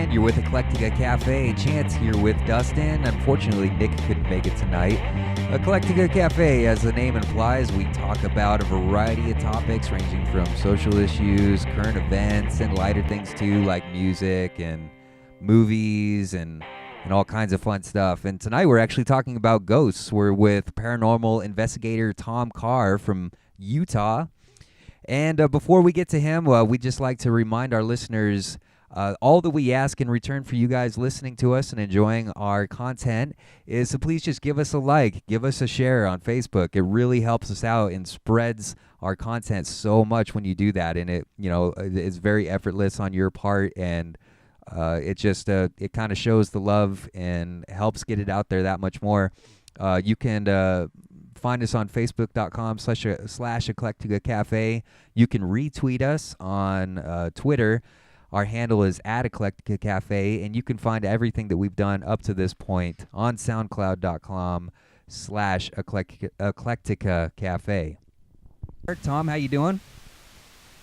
weekend. You're with Eclectica Cafe. Chance here with Dustin. Unfortunately, Nick couldn't make it tonight. Eclectica Cafe, as the name implies, we talk about a variety of topics ranging from social issues, current events, and lighter things too, like music and movies and all kinds of fun stuff. And tonight we're actually talking about ghosts. We're with paranormal investigator Tom Carr from Utah. And before we get to him, we'd just like to remind our listeners all that we ask in return for you guys listening to us and enjoying our content is to please just give us a like, give us a share on Facebook. It really helps us out and spreads our content so much when you do that. And it's very effortless on your part, and it kind of shows the love and helps get it out there that much more. You can find us on facebook.com/Eclectica Cafe. You can retweet us on Twitter. Our handle is @Eclectica Cafe, and you can find everything that we've done up to this point on soundcloud.com/Eclectica Cafe. Tom, how you doing?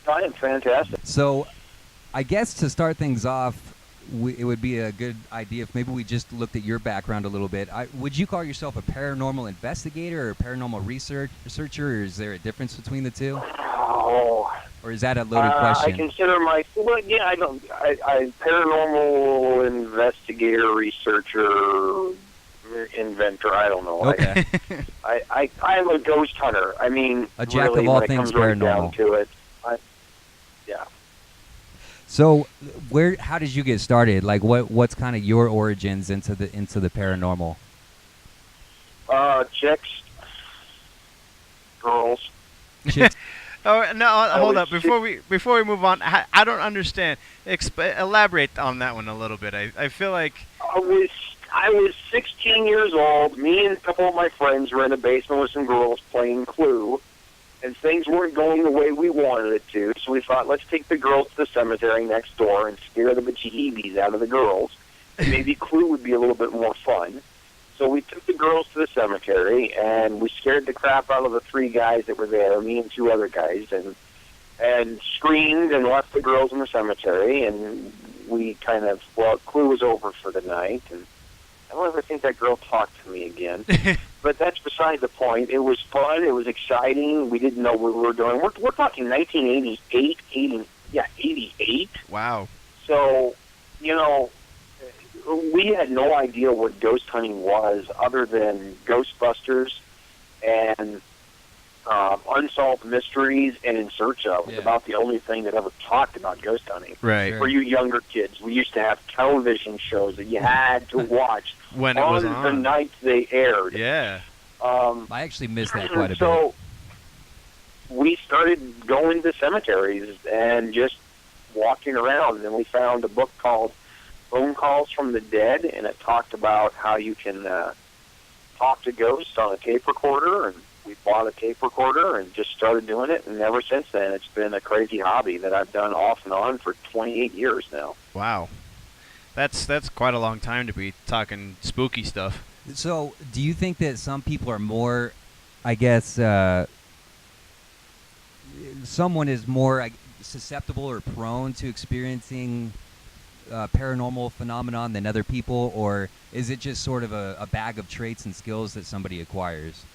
I am fantastic. So I guess to start things off, it would be a good idea if maybe we just looked at your background a little bit. Would you call yourself a paranormal investigator or a paranormal researcher, or is there a difference between the two? Oh, or is that a loaded question? I consider I paranormal investigator, researcher, inventor. I don't know. Okay. I'm a ghost hunter. I mean, a jack really, of all when things it comes paranormal. right down to it. Yeah. So, how did you get started? Like, what's kind of your origins into the paranormal? Chicks, girls. Chicks. Oh no! Hold up. Before we move on, I don't understand. Elaborate on that one a little bit. I feel like I was 16 years old. Me and a couple of my friends were in the basement with some girls playing Clue. And things weren't going the way we wanted it to, so we thought, let's take the girls to the cemetery next door and scare the bejeebies out of the girls, and maybe Clue would be a little bit more fun. So we took the girls to the cemetery, and we scared the crap out of the three guys that were there, me and two other guys, and screamed and left the girls in the cemetery, and we Clue was over for the night, and I don't ever think that girl talked to me again. But that's beside the point. It was fun. It was exciting. We didn't know what we were doing. We're talking 1988, 88. Wow. So, we had no idea what ghost hunting was other than Ghostbusters and Unsolved Mysteries and In Search Of. It was about the only thing that ever talked about ghost hunting. Right. For you younger kids, we used to have television shows that you had to watch when it was on the nights they aired. Yeah. I actually missed that quite a bit. So we started going to cemeteries and just walking around, and we found a book called Phone Calls from the Dead, and it talked about how you can talk to ghosts on a tape recorder, and we bought a tape recorder and just started doing it, and ever since then it's been a crazy hobby that I've done off and on for 28 years now. Wow. That's quite a long time to be talking spooky stuff. So, do you think that some people are more, I guess, someone is more susceptible or prone to experiencing paranormal phenomenon than other people, or is it just sort of a bag of traits and skills that somebody acquires?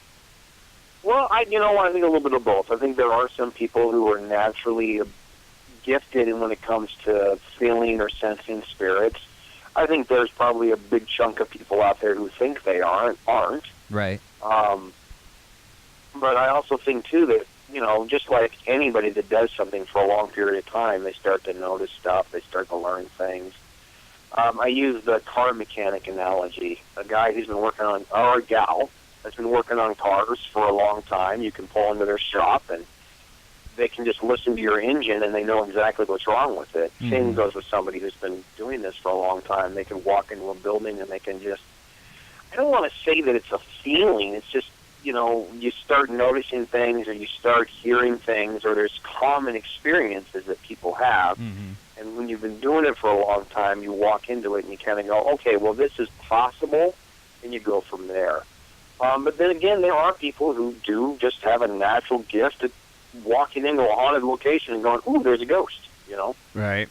Well, I think a little bit of both. I think there are some people who are naturally gifted when it comes to feeling or sensing spirits. I think there's probably a big chunk of people out there who think they aren't. Right. But I also think, too, that, just like anybody that does something for a long period of time, they start to notice stuff, they start to learn things. I use the car mechanic analogy. A guy who's been working on, or a gal, that's been working on cars for a long time. You can pull into their shop, and they can just listen to your engine, and they know exactly what's wrong with it. Mm-hmm. Same goes with somebody who's been doing this for a long time. They can walk into a building, and they can just... I don't want to say that it's a feeling. It's just, you start noticing things, or you start hearing things, or there's common experiences that people have. Mm-hmm. And when you've been doing it for a long time, you walk into it, and you kind of go, okay, well, this is possible, and you go from there. But then again, there are people who do just have a natural gift at walking into a haunted location and going, ooh, there's a ghost, Right.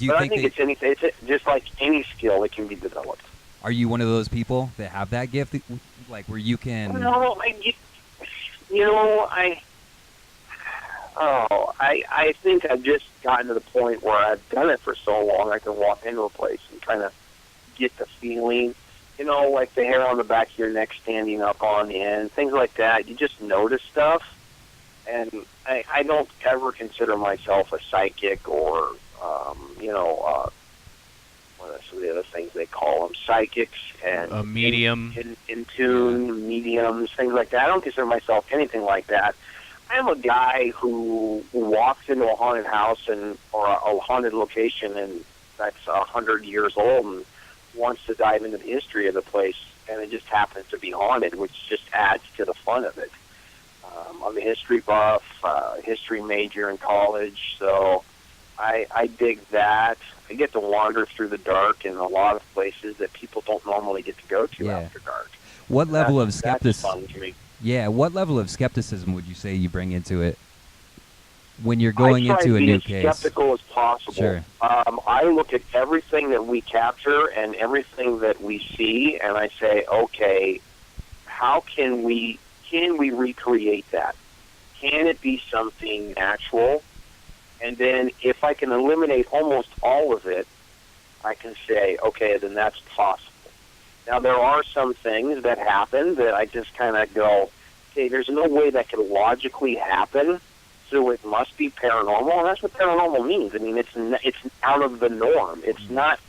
Do you but think I think it's anything. It's just like any skill that can be developed. Are you one of those people that have that gift, like where you can? No, I think I've just gotten to the point where I've done it for so long I can walk into a place and kind of get the feeling, like the hair on the back of your neck standing up on end, things like that. You just notice stuff, and I don't ever consider myself a psychic or, what are some of the other things they call them, psychics and a medium, in tune, mediums, things like that. I don't consider myself anything like that. I'm a guy who walks into a haunted house or a haunted location and that's 100 years old and wants to dive into the history of the place, and it just happens to be haunted, which just adds to the fun of it. I'm a history buff, history major in college, so I dig that. I get to wander through the dark in a lot of places that people don't normally get to go to after dark. What level of That's skepticism? fun to me. Yeah, what level of skepticism would you say you bring into it when you're going into a new case? I try to be as skeptical as possible. Sure. I look at everything that we capture and everything that we see, and I say, okay, how can we recreate that? Can it be something natural? And then if I can eliminate almost all of it, I can say, okay, then that's possible. Now, there are some things that happen that I just kind of go, okay, there's no way that could logically happen, so it must be paranormal, and that's what paranormal means. I mean, it's out of the norm. It's not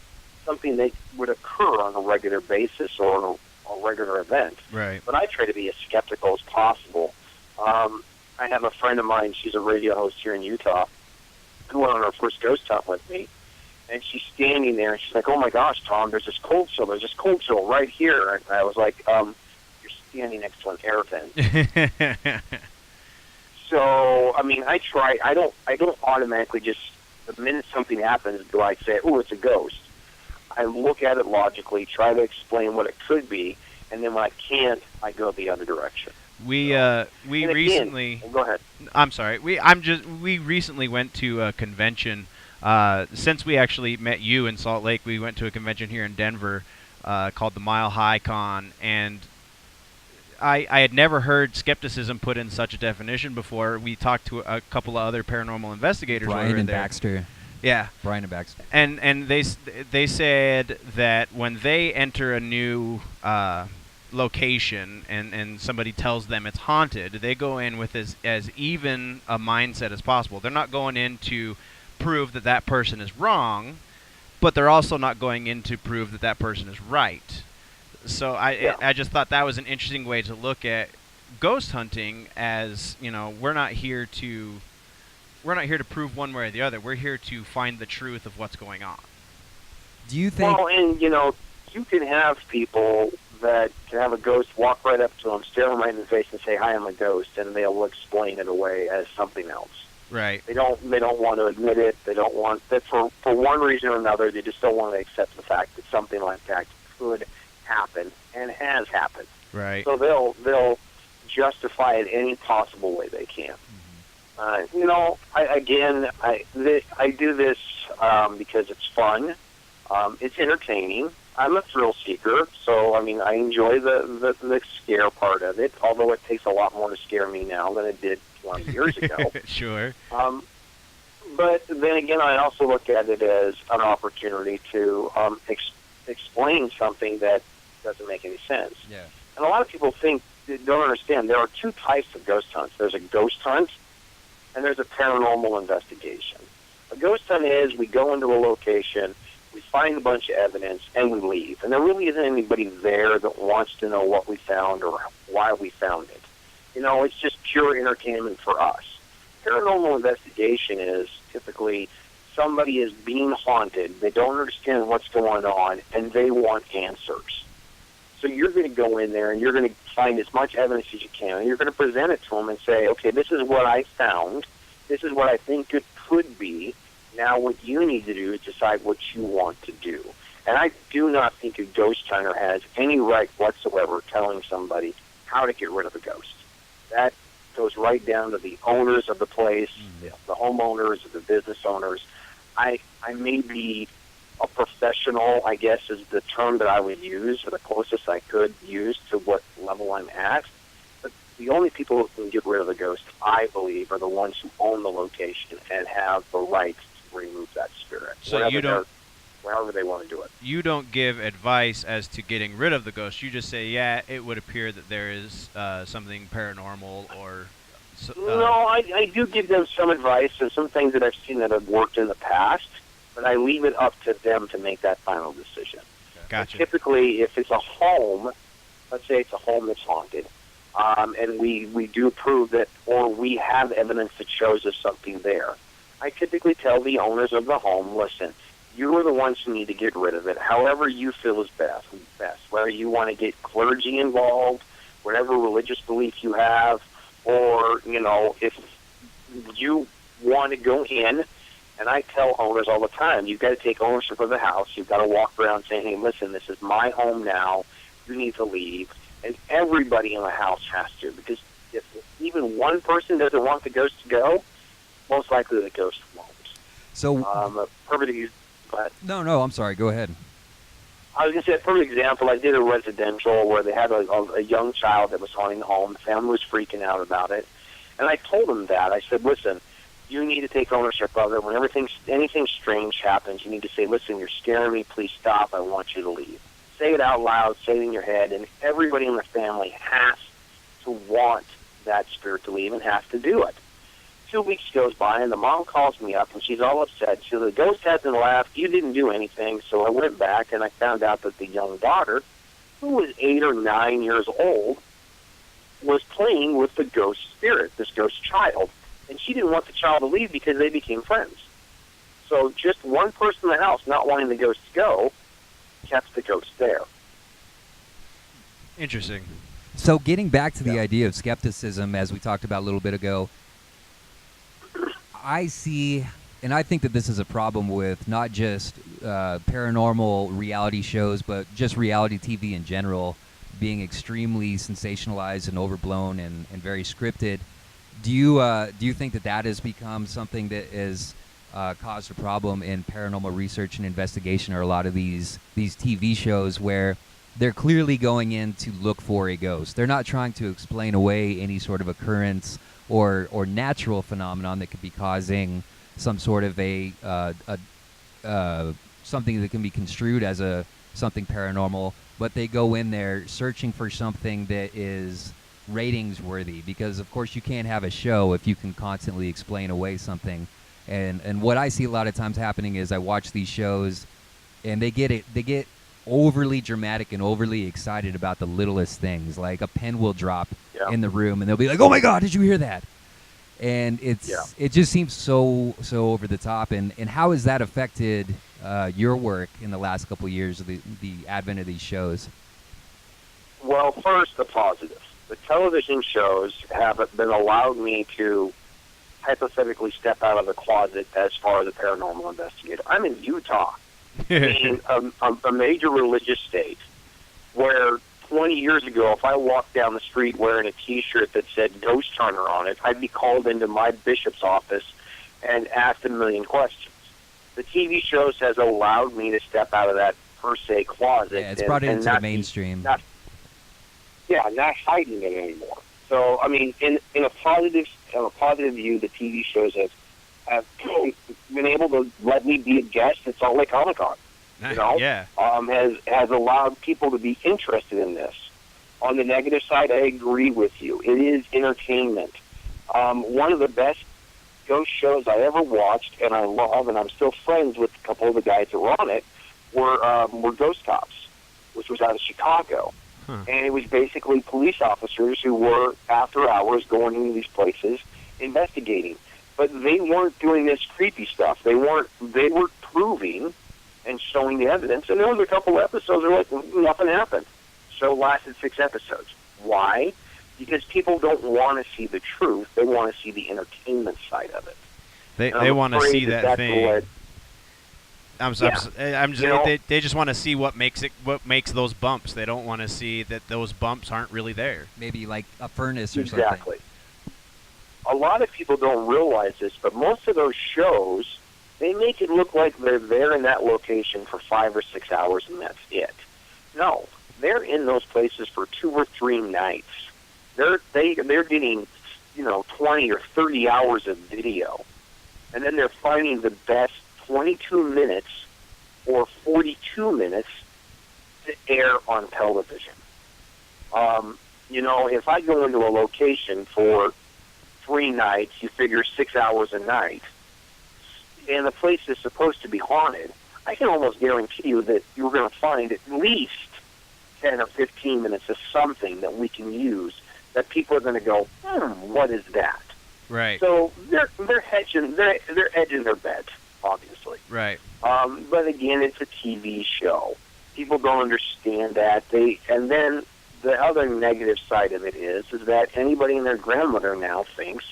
something that would occur on a regular basis or a regular event. Right. But I try to be as skeptical as possible. I have a friend of mine, she's a radio host here in Utah, who went on her first ghost hunt with me. And she's standing there, and she's like, oh, my gosh, Tom, there's this cold chill right here. And I was like, you're standing next to an air vent. So, I mean, I don't automatically just, the minute something happens, do I say, oh, it's a ghost. I look at it logically, try to explain what it could be, and then when I can't, I go the other direction. We recently. Go ahead. I'm sorry. We recently went to a convention. Since we actually met you in Salt Lake, we went to a convention here in Denver called the Mile High Con, and I had never heard skepticism put in such a definition before. We talked to a couple of other paranormal investigators. Brian and there. Baxter. Yeah. Brian and Baxter. And they said that when they enter a new location and somebody tells them it's haunted, they go in with as even a mindset as possible. They're not going in to prove that person is wrong, but they're also not going in to prove that person is right. So I just thought that was an interesting way to look at ghost hunting, as we're not here to prove one way or the other. We're here to find the truth of what's going on. Do you think? Well, and you can have people that can have a ghost walk right up to them, stare them right in the face, and say, "Hi, I'm a ghost," and they'll explain it away as something else. Right. They don't want to admit it. They don't want that for one reason or another. They just don't want to accept the fact that something like that could happen and has happened. Right. So they'll justify it any possible way they can. I do this because it's fun. It's entertaining. I'm a thrill seeker, so I mean I enjoy the scare part of it. Although it takes a lot more to scare me now than it did 20 years ago. Sure. But then again, I also look at it as an opportunity to explain something that doesn't make any sense. Yeah. And a lot of people don't understand. There are two types of ghost hunts. There's a ghost hunt, and there's a paranormal investigation. A ghost hunt is we go into a location, we find a bunch of evidence, and we leave. And there really isn't anybody there that wants to know what we found or why we found it. It's just pure entertainment for us. Paranormal investigation is typically somebody is being haunted, they don't understand what's going on, and they want answers. So you're going to go in there and you're going to find as much evidence as you can, and you're going to present it to them and say, okay, this is what I found, this is what I think it could be. Now what you need to do is decide what you want to do. And I do not think a ghost hunter has any right whatsoever telling somebody how to get rid of a ghost. That goes right down to the owners of the place, the homeowners, the business owners. I may be a professional, I guess is the term that I would use, or the closest I could use to what level I'm at. But the only people who can get rid of the ghost, I believe, are the ones who own the location and have the right to remove that spirit. So you don't, however they want to do it. you don't give advice as to getting rid of the ghost. You just say, yeah, it would appear that there is something paranormal or. No, I do give them some advice and some things that I've seen that have worked in the past, but I leave it up to them to make that final decision. Gotcha. And typically, if it's a home, let's say it's a home that's haunted, and we do prove that, or we have evidence that shows there's something there, I typically tell the owners of the home, listen, you are the ones who need to get rid of it, however you feel is best. Whether you want to get clergy involved, whatever religious belief you have, or, if you want to go in, and I tell owners all the time, you've got to take ownership of the house. You've got to walk around saying, hey, listen, this is my home now. You need to leave. And everybody in the house has to, because if even one person doesn't want the ghost to go, most likely the ghost won't. So, a perfect No, I'm sorry. Go ahead. I was going to say a perfect example. I did a residential where they had a young child that was haunting the home. The family was freaking out about it. And I told them that. I said, listen, you need to take ownership of it. When anything strange happens, you need to say, listen, you're scaring me. Please stop. I want you to leave. Say it out loud. Say it in your head. And everybody in the family has to want that spirit to leave and has to do it. 2 weeks goes by, and the mom calls me up, and she's all upset. She said, the ghost hasn't left. You didn't do anything. So I went back, and I found out that the young daughter, who was 8 or 9 years old, was playing with the ghost spirit, this ghost child. And she didn't want the child to leave because they became friends. So just one person in the house not wanting the ghost to go kept the ghost there. Interesting. So getting back to the idea of skepticism, as we talked about a little bit ago, I see, and I think that this is a problem with not just paranormal reality shows, but just reality TV in general being extremely sensationalized and overblown and very scripted. Do you think that has become something that has caused a problem in paranormal research and investigation, or a lot of these TV shows where they're clearly going in to look for a ghost? They're not trying to explain away any sort of occurrence or natural phenomenon that could be causing some sort of something that can be construed as something paranormal, but they go in there searching for something that is ratings worthy, because of course you can't have a show if you can constantly explain away something. And what I see a lot of times happening is I watch these shows and they get overly dramatic and overly excited about the littlest things. Like a pen will drop in the room and they'll be like, "Oh my God, did you hear that?" And it just seems so over the top. And how has that affected your work in the last couple of years of the advent of these shows? Well, first, the positive. The television shows have been allowed me to hypothetically step out of the closet as far as a paranormal investigator. I'm in Utah, in a major religious state, where 20 years ago, if I walked down the street wearing a T-shirt that said Ghost Hunter on it, I'd be called into my bishop's office and asked a million questions. The TV shows has allowed me to step out of that per se closet. Yeah, it's brought it into the mainstream. Not hiding it anymore. So, I mean, in a positive view, the TV shows have been able to let me be a guest at Salt Lake Comic-Con. Has allowed people to be interested in this. On the negative side, I agree with you. It is entertainment. One of the best ghost shows I ever watched, and I love, and I'm still friends with a couple of the guys that were on it, were Ghost Cops, which was out of Chicago. And it was basically police officers who were, after hours, going into these places, investigating. But they weren't doing this creepy stuff. They were proving and showing the evidence. And there was a couple episodes where nothing happened. Show lasted 6 episodes. Why? Because people don't want to see the truth. They want to see the entertainment side of it. They want to see that thing. They just want to see what makes those bumps. They don't want to see that those bumps aren't really there. Maybe like a furnace or something. Exactly. A lot of people don't realize this, but most of those shows They make it look like they're there in that location for 5 or 6 hours and that's it. No, they're in those places for 2 or 3 nights. They're getting 20 or 30 hours of video, and then they're finding the best 22 minutes or 42 minutes to air on television. If I go into a location for 3 nights, you figure 6 hours a night, and the place is supposed to be haunted, I can almost guarantee you that you're going to find at least 10 or 15 minutes of something that we can use that people are going to go, what is that? Right. So they're hedging their bets, obviously. Right. But again, it's a TV show. People don't understand that. And then the other negative side of it is that anybody and their grandmother now thinks,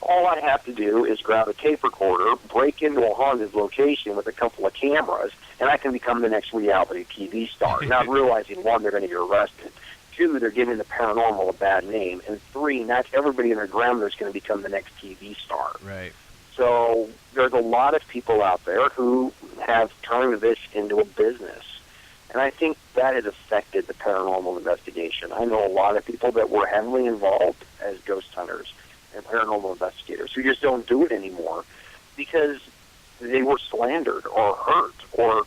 all I have to do is grab a tape recorder, break into a haunted location with a couple of cameras, and I can become the next reality TV star. Not realizing, 1, they're going to get arrested. 2, they're giving the paranormal a bad name. And 3, not everybody and their grandmother is going to become the next TV star. Right. So there's a lot of people out there who have turned this into a business. And I think that has affected the paranormal investigation. I know a lot of people that were heavily involved as ghost hunters and paranormal investigators who just don't do it anymore because they were slandered or hurt, or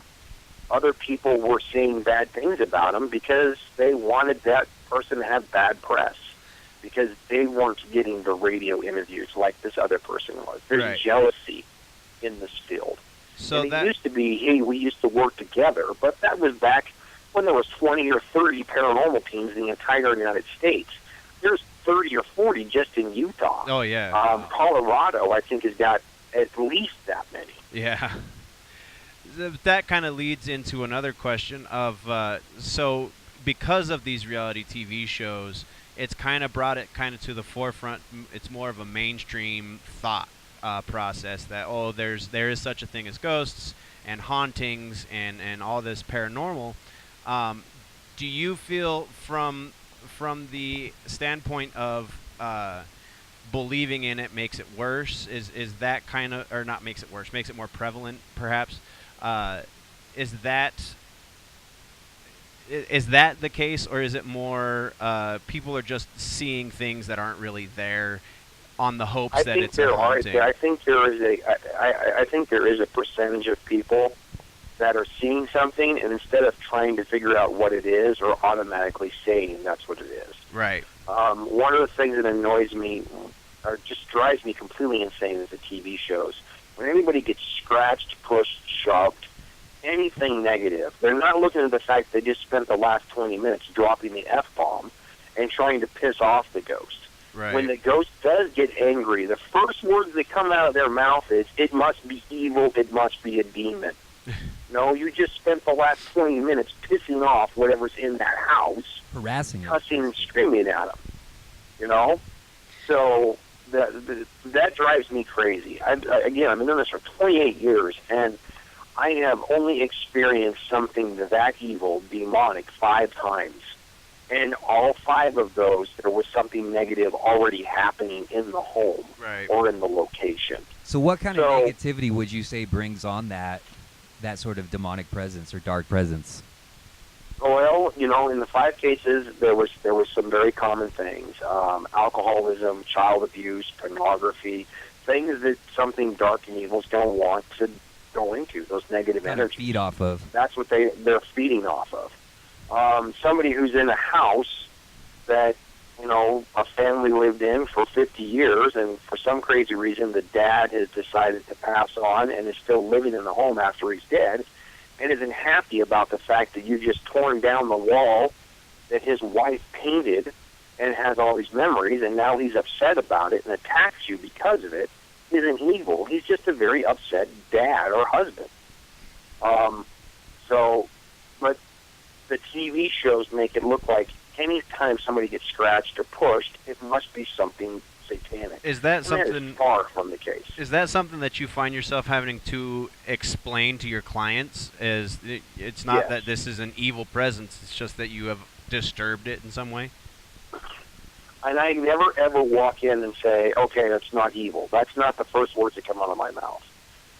other people were saying bad things about them because they wanted that person to have bad press, because they weren't getting the radio interviews like this other person was. There's Right. jealousy in this field. So and that it used to be, hey, we used to work together, but that was back when there was 20 or 30 paranormal teams in the entire United States. There's 30 or 40 just in Utah. Oh yeah. Colorado, I think, has got at least that many. Yeah. That kind of leads into another question of so because of these reality TV shows, it's kind of brought it kind of to the forefront. It's more of a mainstream thought process that there is such a thing as ghosts and hauntings and all this paranormal. Do you feel from the standpoint of believing in it makes it worse? Is that kind of, or not makes it worse, makes it more prevalent perhaps? Is that the case, or is it more people are just seeing things that aren't really there on the hopes that it's a haunting? I think there is a percentage of people that are seeing something, and instead of trying to figure out what it is, are automatically saying that's what it is. Right. One of the things that annoys me, or just drives me completely insane, is the TV shows. When anybody gets scratched, pushed, shoved, anything negative, they're not looking at the fact they just spent the last 20 minutes dropping the F-bomb and trying to piss off the ghost. Right. When the ghost does get angry, the first words that come out of their mouth is, it must be evil, it must be a demon. No, you just spent the last 20 minutes pissing off whatever's in that house, harassing cussing and screaming at them. So that drives me crazy. Again, I've been doing this for 28 years, and I have only experienced something that evil, demonic, 5 times. And all 5 of those, there was something negative already happening in the home, Right. or in the location. So what kind of negativity would you say brings on that sort of demonic presence or dark presence? Well, in the 5 cases, there was some very common things: alcoholism, child abuse, pornography, things that something dark and evil is going to want to go into. Those negative Kind of energies. feed off of. That's what they're feeding off of. Somebody who's in a house that a family lived in for 50 years, and for some crazy reason the dad has decided to pass on and is still living in the home after he's dead, and isn't happy about the fact that you just torn down the wall that his wife painted and has all these memories, and now he's upset about it and attacks you because of it, isn't evil. He's just a very upset dad or husband. But the TV shows make it look like any time somebody gets scratched or pushed, it must be something satanic. Is that And something? That is far from the case. Is that something that you find yourself having to explain to your clients? It's not Yes. that this is an evil presence; it's just that you have disturbed it in some way. And I never ever walk in and say, okay, that's not evil. That's not the first words that come out of my mouth.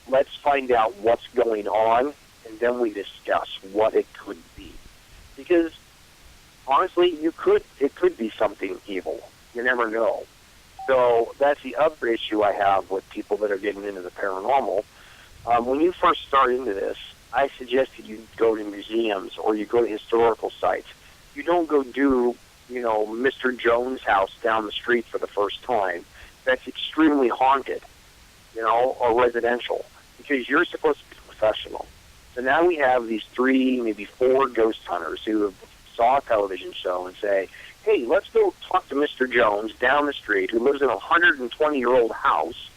let's find out what's going on, and then we discuss what it could be. Because honestly, it could be something evil. You never know. So that's the other issue I have with people that are getting into the paranormal. When you first start into this, I suggested you go to museums or you go to historical sites. You don't go do, Mr. Jones' house down the street for the first time. That's extremely haunted, or residential, because you're supposed to be professional. So now we have these 3, maybe 4 ghost hunters who have saw a television show and say, hey, let's go talk to Mr. Jones down the street who lives in a 120-year-old house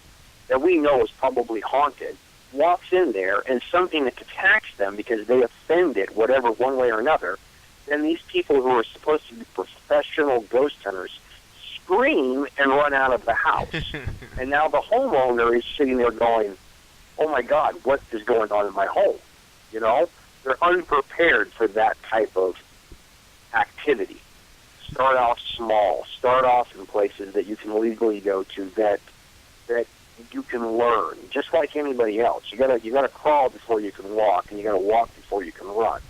that we know is probably haunted, walks in there, and something attacks them because they offended whatever one way or another. Then these people who are supposed to be professional ghost hunters scream and run out of the house. And now the homeowner is sitting there going, oh, my God, what is going on in my home? They're unprepared for that type of activity. Start off small. Start off in places that you can legally go to that you can learn, just like anybody else. You gotta crawl before you can walk, and you gotta walk before you can run.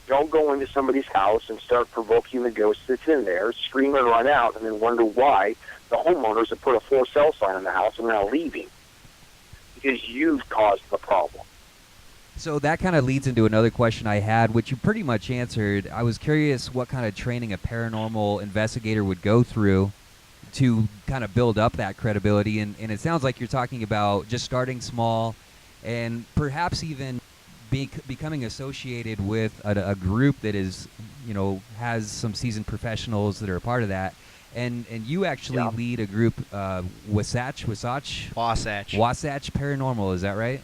Don't go into somebody's house and start provoking the ghost that's in there, scream and run out, and then wonder why the homeowners have put a for sale sign in the house and are now leaving. Because you've caused the problem. So that kind of leads into another question I had, which you pretty much answered. I was curious what kind of training a paranormal investigator would go through to kind of build up that credibility. And it sounds like you're talking about just starting small and perhaps even becoming associated with a group that is, has some seasoned professionals that are a part of that. And you actually lead a group, Wasatch Paranormal, is that right?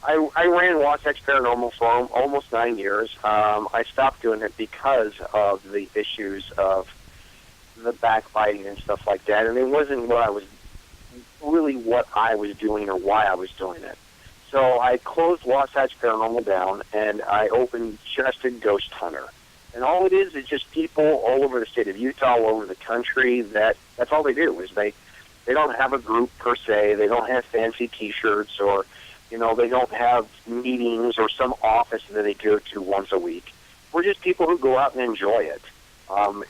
I ran Wasatch Paranormal for almost 9 years. I stopped doing it because of the issues of the backbiting and stuff like that, and it wasn't what I was doing or why I was doing it. So I closed Wasatch Paranormal down, and I opened Just a Ghost Hunter. And all it is just people all over the state of Utah, all over the country, that's all they do, is they don't have a group per se. They don't have fancy T-shirts or they don't have meetings or some office that they go to once a week. We're just people who go out and enjoy it.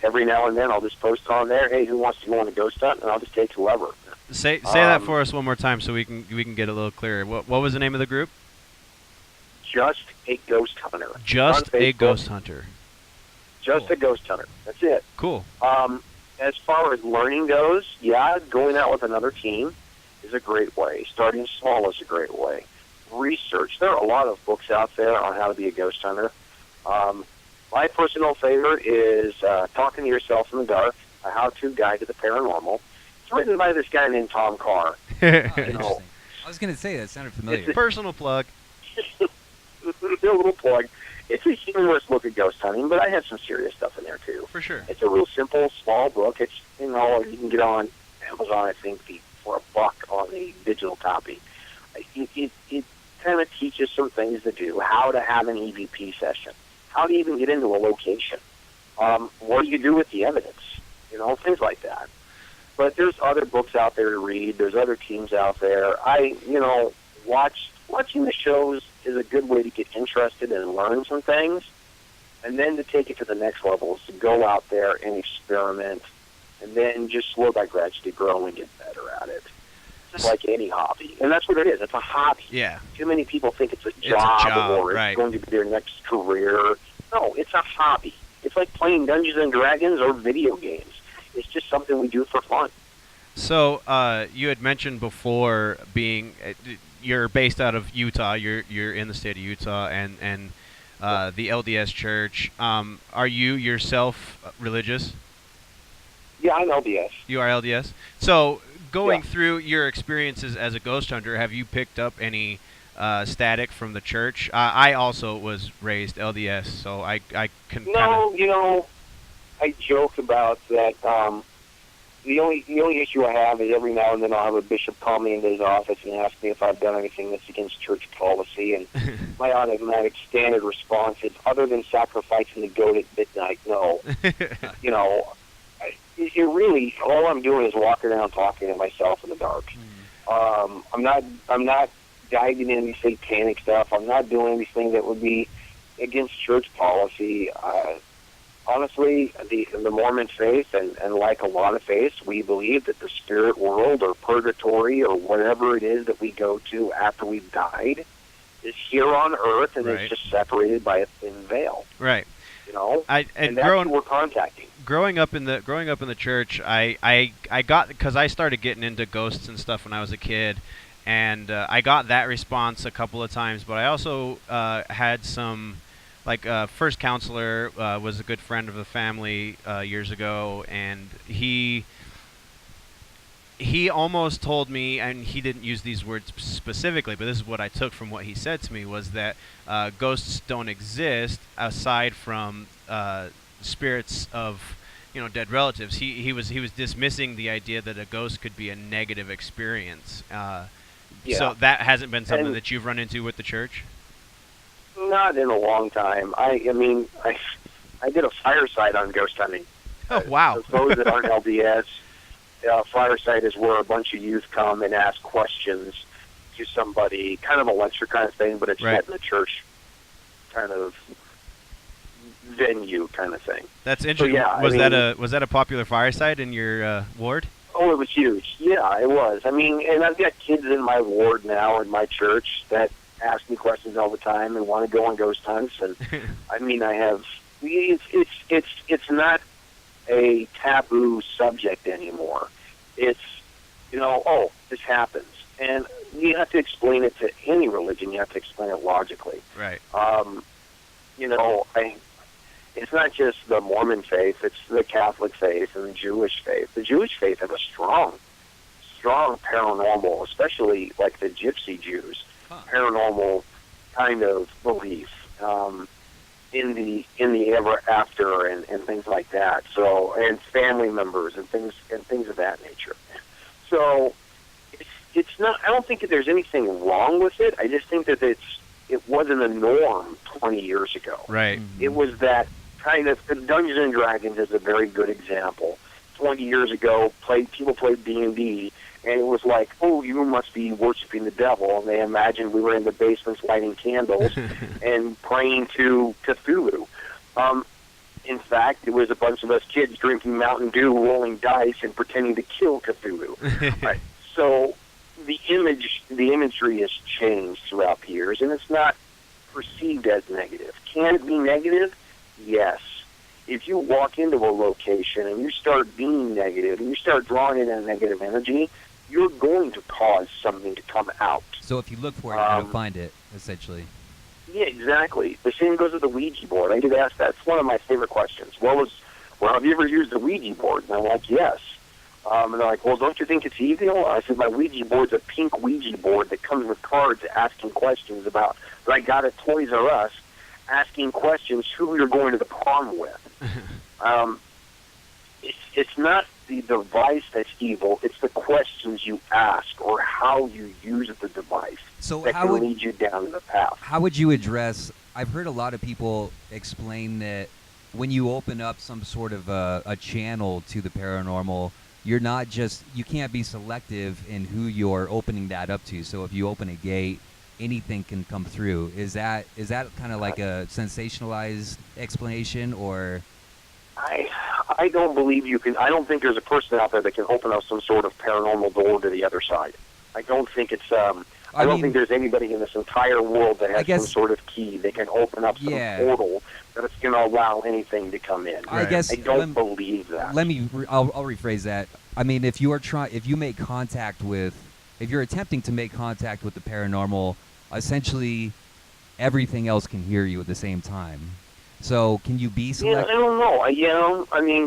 Every now and then I'll just post on there, hey, who wants to go on a ghost hunt? And I'll just take whoever. Say that for us one more time so we can get a little clearer. What was the name of the group? Just a Ghost Hunter. Just a Ghost Hunter. Just a Ghost Hunter. That's it. Cool. As far as learning goes, going out with another team is a great way. Starting small is a great way. Research. There are a lot of books out there on how to be a ghost hunter. My personal favorite is Talking to Yourself in the Dark, a how-to guide to the paranormal. It's written by this guy named Tom Carr. Interesting. I was going to say that sounded familiar. Personal plug. A little plug. It's a humorous look at ghost hunting, but I have some serious stuff in there too. For sure. It's a real simple, small book. It's you can get on Amazon, I think, for $1 on the digital copy. It kind of teaches some things to do, how to have an EVP session, how to even get into a location, what do you do with the evidence, things like that. But there's other books out there to read. There's other teams out there. Watching the shows is a good way to get interested and learn some things, and then to take it to the next level is to go out there and experiment, and then just slow by gradually grow and get better at it. Just like any hobby. And that's what it is. It's a hobby. Yeah. Too many people think it's a job or it's going to be their next career. No, it's a hobby. It's like playing Dungeons and Dragons or video games. It's just something we do for fun. So you had mentioned before you're based out of Utah. You're in the state of Utah and the LDS Church. Are you yourself religious? Yeah, I'm LDS. You are LDS? So going through your experiences as a ghost hunter, have you picked up any static from the church? I also was raised LDS, so I can I joke about that. The only issue I have is every now and then I'll have a bishop call me into his office and ask me if I've done anything that's against church policy, and my automatic standard response is, other than sacrificing the goat at midnight, no. It really, all I'm doing is walking around talking to myself in the dark. I'm not diving into any satanic stuff. I'm not doing anything that would be against church policy. Honestly, the Mormon faith, and like a lot of faiths, we believe that the spirit world or purgatory or whatever it is that we go to after we've died is here on earth, and it's just separated by a thin veil. Right. You know, and that's who we're contacting. Growing up in the church, I got, because I started getting into ghosts and stuff when I was a kid, and I got that response a couple of times. But I also had some, like, first counselor was a good friend of the family years ago, and he almost told me, and he didn't use these words specifically, but this is what I took from what he said to me, was that ghosts don't exist aside from spirits of, dead relatives. He was dismissing the idea that a ghost could be a negative experience. So that hasn't been something that you've run into with the church? Not in a long time. I did a fireside on ghost hunting. Oh, wow. For those that aren't LDS, fireside is where a bunch of youth come and ask questions to somebody, kind of a lecture kind of thing, but it's set in the church kind of venue kind of thing. That's interesting. So, was that a popular fireside in your ward? Oh, it was huge. Yeah, it was. I mean, and I've got kids in my ward now in my church that ask me questions all the time and want to go on ghost hunts, and I mean, I have. It's not a taboo subject anymore. It's, this happens. And you have to explain it to any religion. You have to explain it logically. Right. It's not just the Mormon faith. It's the Catholic faith and the Jewish faith. The Jewish faith have a strong paranormal, especially like the Gypsy Jews, paranormal kind of belief. In the ever after and things like that. So, and family members and things of that nature. So it's not. I don't think that there's anything wrong with it. I just think that it wasn't a norm 20 years ago. Right. Mm-hmm. It was that kind of. Dungeons and Dragons is a very good example. 20 years ago, people played D&D. And it was like, oh, you must be worshiping the devil. And they imagined we were in the basements lighting candles and praying to Cthulhu. In fact, it was a bunch of us kids drinking Mountain Dew, rolling dice, and pretending to kill Cthulhu. Right. So the imagery has changed throughout the years, and it's not perceived as negative. Can it be negative? Yes. If you walk into a location and you start being negative and you start drawing in that negative energy, you're going to cause something to come out. So if you look for it, you're going to find it, essentially. Yeah, exactly. The same goes with the Ouija board. I get asked that. It's one of my favorite questions. Well, have you ever used the Ouija board? And I'm like, yes. And they're like, well, don't you think it's evil? I said, my Ouija board's a pink Ouija board that comes with cards asking questions about, that I got at Toys R Us, asking questions who you're going to the prom with. It's not the device that's evil. It's the questions you ask or how you use the device that can lead you down the path. How would you address? I've heard a lot of people explain that when you open up some sort of a channel to the paranormal, you can't be selective in who you're opening that up to. So if you open a gate, anything can come through. Is that kind of like a sensationalized explanation, or? I don't believe you can. I don't think there's a person out there that can open up some sort of paranormal door to the other side. I don't think it's. I don't think there's anybody in this entire world that has some sort of key that can open up some portal that it's going to allow anything to come in. I guess I don't believe that. I'll rephrase that. I mean, if you're attempting to make contact with the paranormal, essentially everything else can hear you at the same time. So can you be selective? Yeah, I don't know.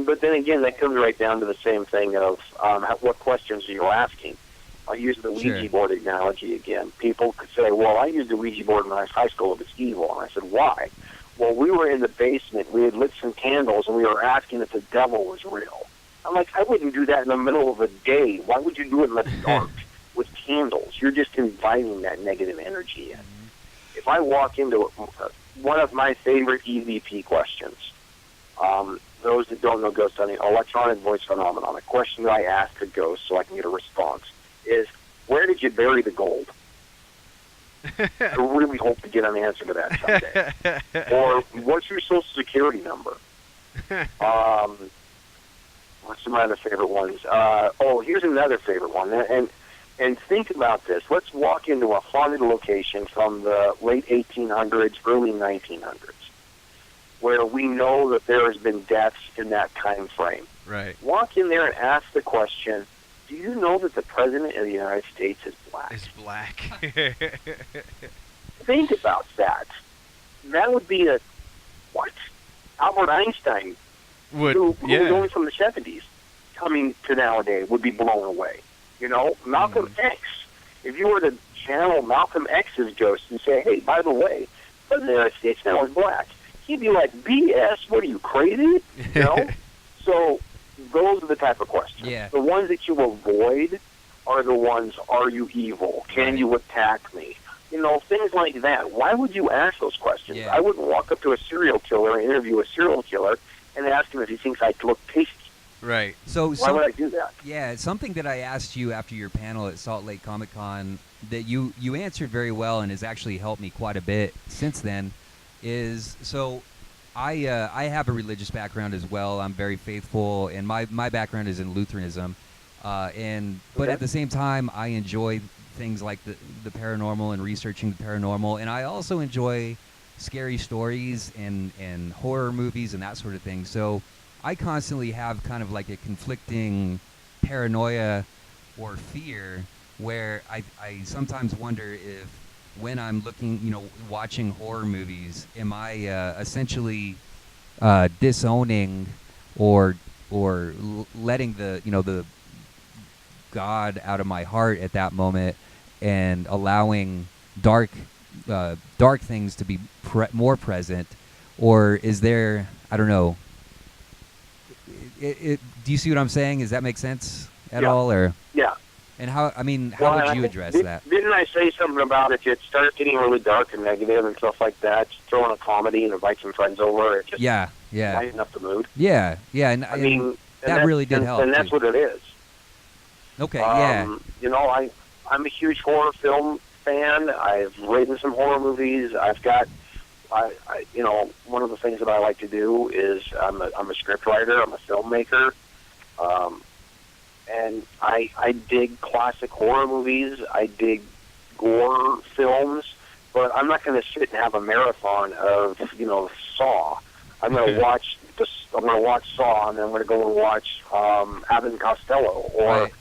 But then again, that comes right down to the same thing of what questions are you asking? I'll use the Ouija board analogy again. People could say, well, I used the Ouija board when I was in high school if it's evil. And I said, why? Well, we were in the basement. We had lit some candles, and we were asking if the devil was real. I'm like, I wouldn't do that in the middle of a day. Why would you do it in the dark with candles? You're just inviting that negative energy in. If I walk into one of my favorite EVP questions, those that don't know ghost hunting, electronic voice phenomenon, a question that I ask a ghost so I can get a response, is, where did you bury the gold? I really hope to get an answer to that someday. Or, what's your social security number? What's some other favorite ones? Here's another favorite one. And think about this. Let's walk into a haunted location from the late 1800s, early 1900s, where we know that there has been deaths in that time frame. Right. Walk in there and ask the question, do you know that the President of the United States is black? Is black. Think about that. That would be what? Albert Einstein, who was only from the 70s, coming to nowadays, would be blown away. You know, Malcolm X, if you were to channel Malcolm X's ghost and say, hey, by the way, the President of the United States now is black, he'd be like, BS, what are you, crazy? You know? So those are the type of questions. Yeah. The ones that you avoid are the ones, are you evil? Can you attack me? You know, things like that. Why would you ask those questions? Yeah. I wouldn't walk up to a serial killer and interview a serial killer and ask him if he thinks I look tasty. Right. So why would I do that? Yeah, something that I asked you after your panel at Salt Lake Comic Con that you answered very well and has actually helped me quite a bit since then is, so I have a religious background as well. I'm very faithful, and my background is in Lutheranism, but at the same time I enjoy things like the paranormal and researching the paranormal, and I also enjoy scary stories and horror movies and that sort of thing. So I constantly have kind of like a conflicting paranoia or fear where I sometimes wonder if when I'm looking, watching horror movies, am I essentially disowning or letting the God out of my heart at that moment and allowing dark things to be more present, or is there, I don't know, do you see what I'm saying? Does that make sense at all? Or yeah. And how would you address that? Didn't I say something about if it starts getting really dark and negative and stuff like that, just throw in a comedy and invite some friends over and just lighten up the mood? Yeah, and I mean, that really did help. And that's what it is. Okay, yeah. I'm a huge horror film fan. I've written some horror movies. I've got, one of the things that I like to do is I'm a script writer. I'm a filmmaker. And I dig classic horror movies. I dig gore films, but I'm not going to sit and have a marathon of Saw. I'm going to watch Saw, and then I'm going to go and watch Abbott and Costello, or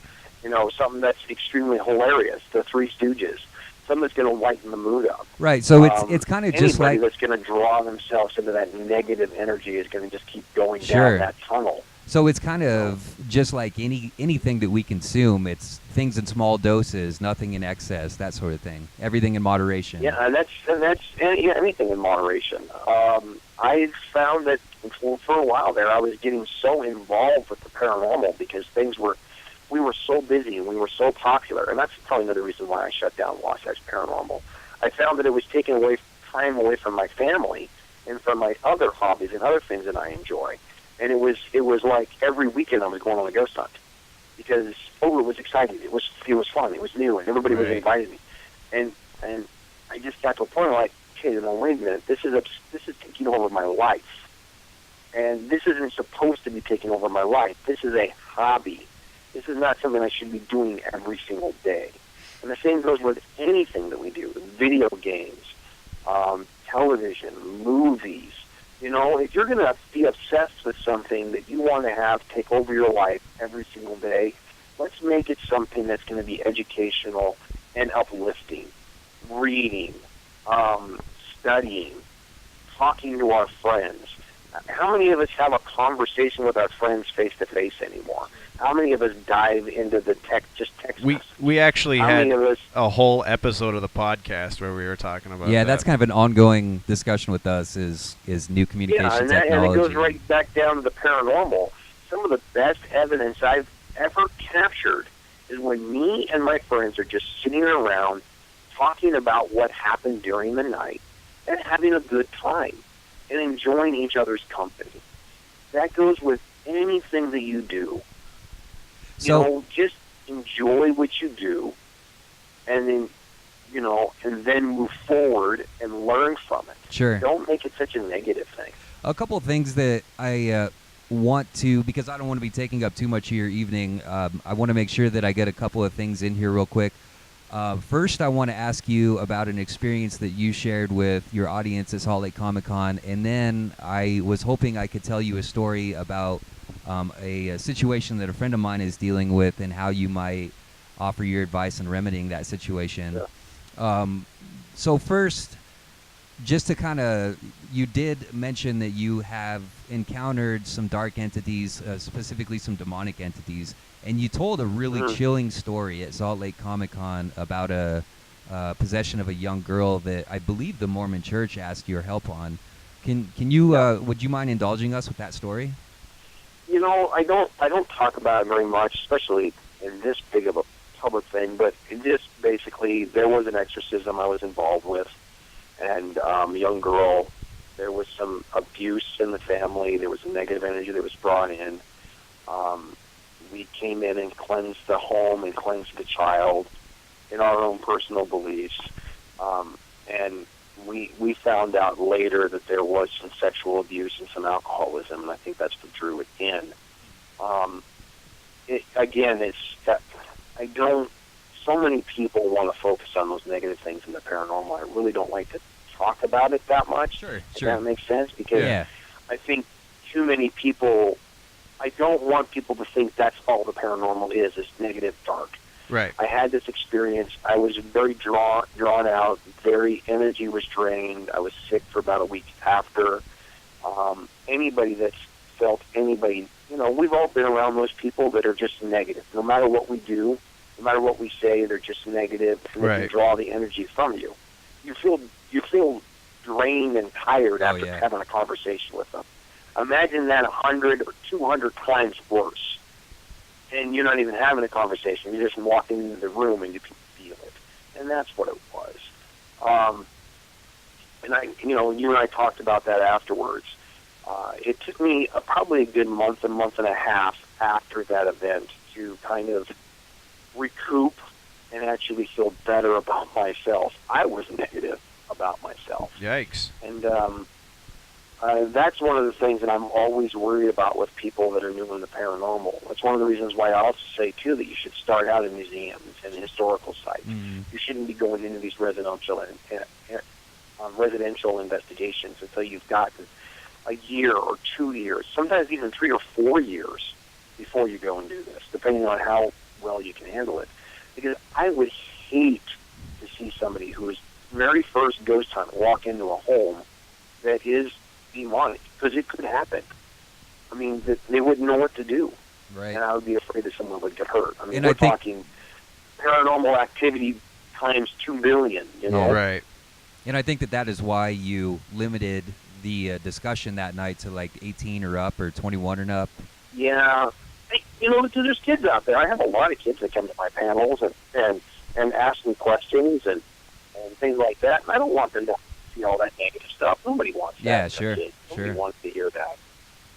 something that's extremely hilarious, The Three Stooges. Something that's going to lighten the mood up. Right. So it's kind of just like anybody that's going to draw themselves into that negative energy is going to just keep going down that tunnel. So it's kind of just like anything that we consume. It's things in small doses, nothing in excess, that sort of thing. Everything in moderation. Yeah, and that's anything in moderation. I found that for a while there, I was getting so involved with the paranormal because we were so busy and we were so popular, and that's probably another reason why I shut down Wasatch Paranormal. I found that it was taking time away from my family and from my other hobbies and other things that I enjoy. And it was like every weekend I was going on a ghost hunt because it was exciting. It was fun. It was new, and everybody was inviting me. And I just got to a point where like, okay, wait a minute, this is taking over my life, and this isn't supposed to be taking over my life. This is a hobby. This is not something I should be doing every single day. And the same goes with anything that we do: video games, television, movies. If you're going to be obsessed with something that you want to have take over your life every single day, let's make it something that's going to be educational and uplifting. Reading, studying, talking to our friends. How many of us have a conversation with our friends face-to-face anymore? How many of us dive into the text message? We actually had a whole episode of the podcast where we were talking about that. That's kind of an ongoing discussion with us is new communication technology. And it goes right back down to the paranormal. Some of the best evidence I've ever captured is when me and my friends are just sitting around talking about what happened during the night and having a good time and enjoying each other's company. That goes with anything that you do. Just enjoy what you do, and then and then move forward and learn from it. Sure. Don't make it such a negative thing. A couple of things that I want to, because I don't want to be taking up too much of your evening, I want to make sure that I get a couple of things in here real quick. First, I want to ask you about an experience that you shared with your audience at Salt Lake Comic-Con, and then I was hoping I could tell you a story about a situation that a friend of mine is dealing with and how you might offer your advice in remedying that situation. Yeah. So first, just to kind of, you did mention that you have encountered some dark entities, specifically some demonic entities, and you told a really chilling story at Salt Lake Comic-Con about a possession of a young girl that I believe the Mormon Church asked your help on. Can you would you mind indulging us with that story? I don't talk about it very much, especially in this big of a public thing. But it just basically, there was an exorcism I was involved with, and a young girl. There was some abuse in the family. There was a negative energy that was brought in. We came in and cleansed the home and cleansed the child in our own personal beliefs. And we found out later that there was some sexual abuse and some alcoholism, and I think that's what drew it in. So many people want to focus on those negative things in the paranormal. I really don't like to talk about it that much. Sure. If that makes sense, because Yeah. I think too many people, I don't want people to think that's all the paranormal is negative, dark. Right. I had this experience. I was very drawn out. Very energy was drained. I was sick for about a week after. Anybody that's felt anybody, we've all been around those people that are just negative. No matter what we do, no matter what we say, they're just negative, and they can draw the energy from you. You feel drained and tired after having a conversation with them. Imagine that 100 or 200 times worse. And you're not even having a conversation. You're just walking into the room and you can feel it. And that's what it was. You and I talked about that afterwards. It took me probably a good month and a half after that event to kind of recoup and actually feel better about myself. I was negative about myself. Yikes. And that's one of the things that I'm always worried about with people that are new in the paranormal. That's one of the reasons why I also say, too, that you should start out in museums and historical sites. Mm-hmm. You shouldn't be going into these residential investigations until you've gotten a year or 2 years, sometimes even 3 or 4 years before you go and do this, depending on how well you can handle it. Because I would hate to see somebody whose very first ghost hunt walk into a home that is demonic, because it could happen. I mean, they wouldn't know what to do. Right. And I would be afraid that someone would get hurt. I mean, And we're I think talking paranormal activity times 2 million, Right. And I think that is why you limited the discussion that night to like 18 or up or 21 and up. Yeah. There's kids out there. I have a lot of kids that come to my panels and ask me questions and things like that. And I don't want them to see all that negative stuff. Nobody wants that. Yeah, sure. Nobody wants to hear that.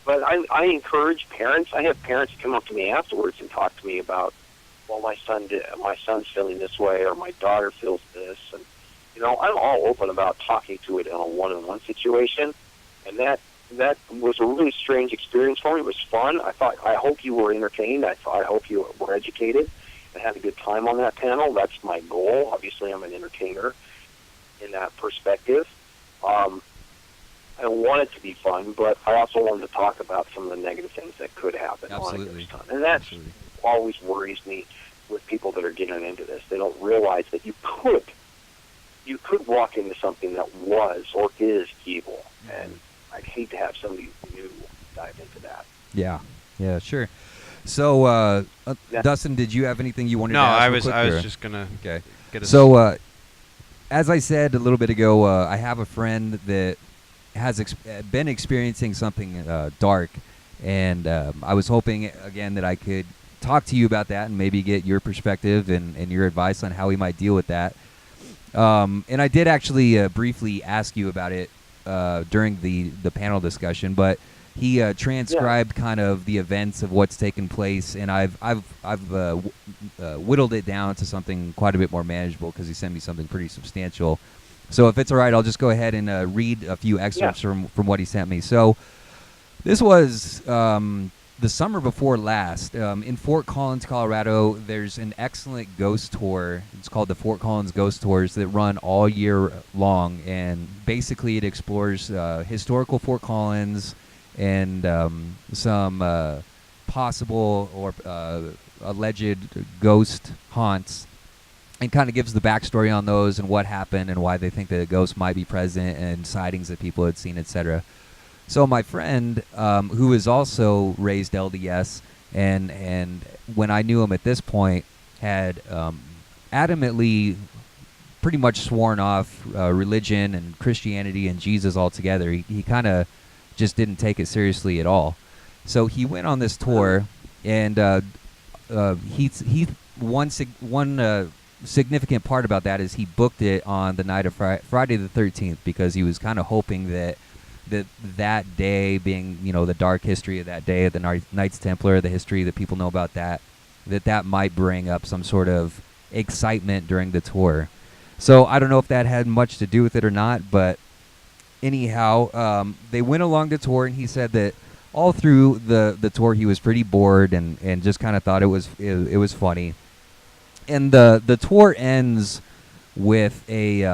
But I encourage parents. I have parents come up to me afterwards and talk to me about, well, my son's feeling this way, or my daughter feels this, and I'm all open about talking to it in a one-on-one situation, and that was a really strange experience for me. It was fun. I hope you were entertained. I hope you were educated and had a good time on that panel. That's my goal. Obviously, I'm an entertainer in that perspective. I want it to be fun, but I also wanted to talk about some of the negative things that could happen. Absolutely. On a ghost hunt. And that always worries me with people that are getting into this. They don't realize that you could walk into something that was or is evil, and I'd hate to have somebody new dive into that. Yeah, sure. So, Dustin, did you have anything you wanted to ask? No, I was just gonna. Okay. Get us. So, as I said a little bit ago, I have a friend that has been experiencing something dark, and I was hoping again that I could talk to you about that and maybe get your perspective and your advice on how we might deal with that. And I did actually briefly ask you about it during the panel discussion, but He transcribed kind of the events of what's taken place, and I've whittled it down to something quite a bit more manageable because he sent me something pretty substantial. So if it's all right, I'll just go ahead and read a few excerpts from what he sent me. So this was the summer before last. In Fort Collins, Colorado, there's an excellent ghost tour. It's called the Fort Collins Ghost Tours that run all year long, and basically it explores historical Fort Collins and some possible or alleged ghost haunts, and kind of gives the backstory on those and what happened and why they think that a ghost might be present and sightings that people had seen, etc. So my friend, who is also raised LDS, and when I knew him at this point, had adamantly pretty much sworn off religion and Christianity and Jesus altogether. He kind of just didn't take it seriously at all. So he went on this tour, and one significant part about that is he booked it on the night of Friday the 13th because he was kind of hoping that that day, being the dark history of that day of the Knights Templar, the history that people know about that might bring up some sort of excitement during the tour. So I don't know if that had much to do with it or not, but anyhow, they went along the tour, and he said that all through the tour he was pretty bored and just kind of thought it was funny. And the tour ends with a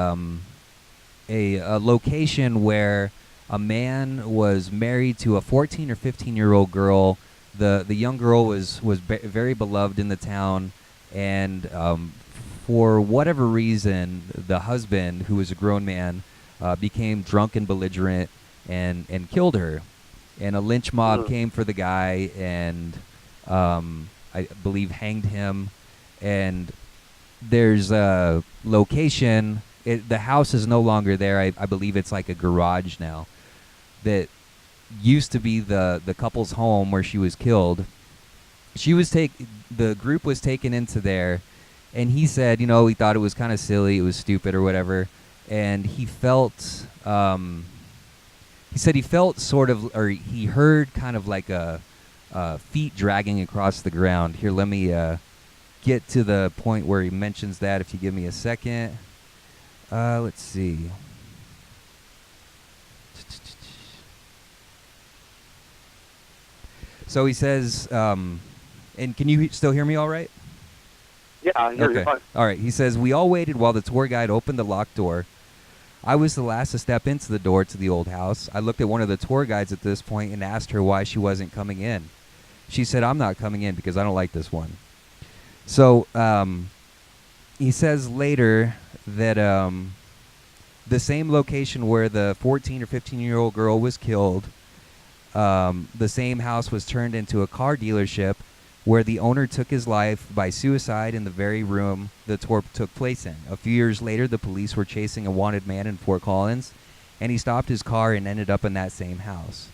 location where a man was married to a 14 or 15-year-old girl. The young girl was very beloved in the town, and for whatever reason, the husband, who was a grown man, became drunk and belligerent and killed her. And a lynch mob came for the guy and I believe hanged him. And there's a location. The house is no longer there. I believe it's like a garage now. That used to be the couple's home where she was killed. The group was taken into there, and he said, he thought it was kind of silly, it was stupid or whatever, and he felt, he said he felt sort of, or he heard kind of like a feet dragging across the ground. Here, let me get to the point where he mentions that. If you give me a second, let's see. So he says, and can you still hear me all right? Yeah, I hear you fine. All right. He says, we all waited while the tour guide opened the locked door. I was the last to step into the door to the old house. I looked at one of the tour guides at this point and asked her why she wasn't coming in. She said, I'm not coming in because I don't like this one. So he says later that the same location where the 14 or 15-year-old girl was killed, the same house was turned into a car dealership where the owner took his life by suicide in the very room the tour took place in. A few years later, the police were chasing a wanted man in Fort Collins, and he stopped his car and ended up in that same house.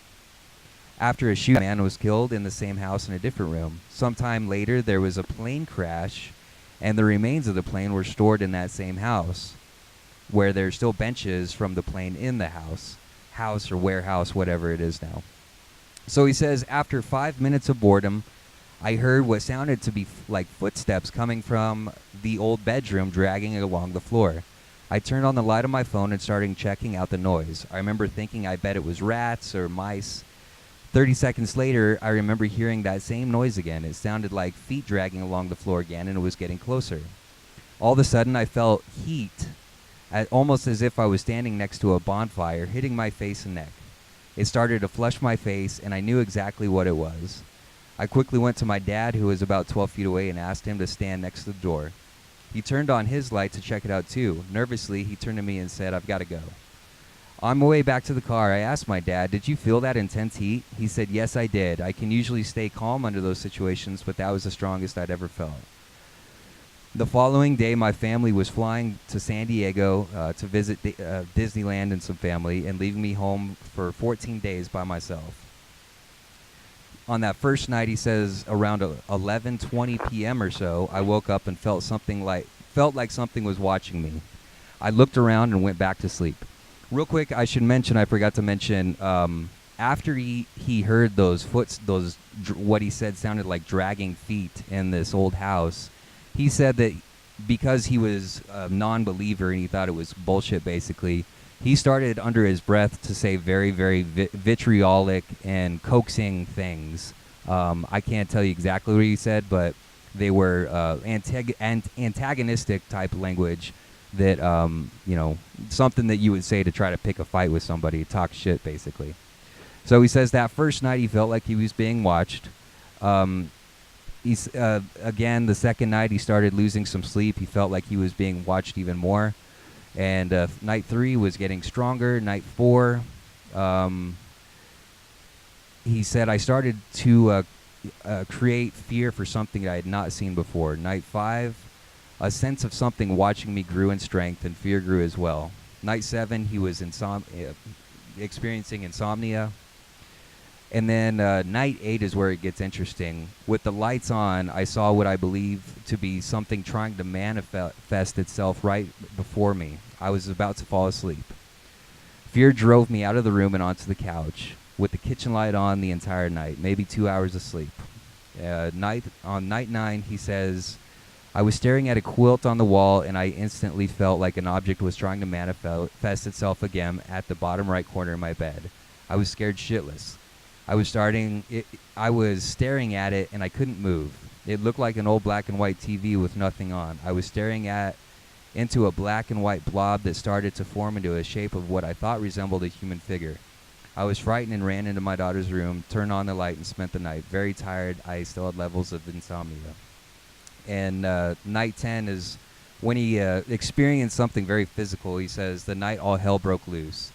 After a shooting, a man was killed in the same house in a different room. Sometime later, there was a plane crash, and the remains of the plane were stored in that same house, where there's still benches from the plane in the house or warehouse, whatever it is now. So he says, after 5 minutes of boredom, I heard what sounded to be like footsteps coming from the old bedroom dragging along the floor. I turned on the light on my phone and started checking out the noise. I remember thinking I bet it was rats or mice. 30 seconds later, I remember hearing that same noise again. It sounded like feet dragging along the floor again, and it was getting closer. All of a sudden, I felt heat, almost as if I was standing next to a bonfire, hitting my face and neck. It started to flush my face, and I knew exactly what it was. I quickly went to my dad, who was about 12 feet away, and asked him to stand next to the door. He turned on his light to check it out too. Nervously, he turned to me and said, I've got to go. On my way back to the car, I asked my dad, did you feel that intense heat? He said, yes, I did. I can usually stay calm under those situations, but that was the strongest I'd ever felt. The following day, my family was flying to San Diego to visit Disneyland and some family, and leaving me home for 14 days by myself. On that first night, he says, around 11:20 p.m. or so, I woke up and felt like something was watching me. I looked around and went back to sleep. Real quick, I should mention, I forgot to mention, after he heard those what he said sounded like dragging feet in this old house, he said that because he was a non-believer and he thought it was bullshit, basically, he started under his breath to say very, very vitriolic and coaxing things. I can't tell you exactly what he said, but they were antagonistic type language that, something that you would say to try to pick a fight with somebody, talk shit, basically. So he says that first night he felt like he was being watched. Again, the second night he started losing some sleep. He felt like he was being watched even more. And night 3 was getting stronger. Night 4, he said, I started to create fear for something I had not seen before. Night 5, a sense of something watching me grew in strength, and fear grew as well. Night 7, he was experiencing insomnia. And then night 8 is where it gets interesting. With the lights on, I saw what I believe to be something trying to manifest itself right before me. I was about to fall asleep. Fear drove me out of the room and onto the couch, with the kitchen light on the entire night, maybe 2 hours of sleep. On night 9, he says, I was staring at a quilt on the wall, and I instantly felt like an object was trying to manifest itself again at the bottom right corner of my bed. I was scared shitless. I was staring at it, and I couldn't move. It looked like an old black and white TV with nothing on. I was staring into a black and white blob that started to form into a shape of what I thought resembled a human figure. I was frightened and ran into my daughter's room, turned on the light, and spent the night. Very tired. I still had levels of insomnia. And night 10 is when he experienced something very physical. He says, the night all hell broke loose.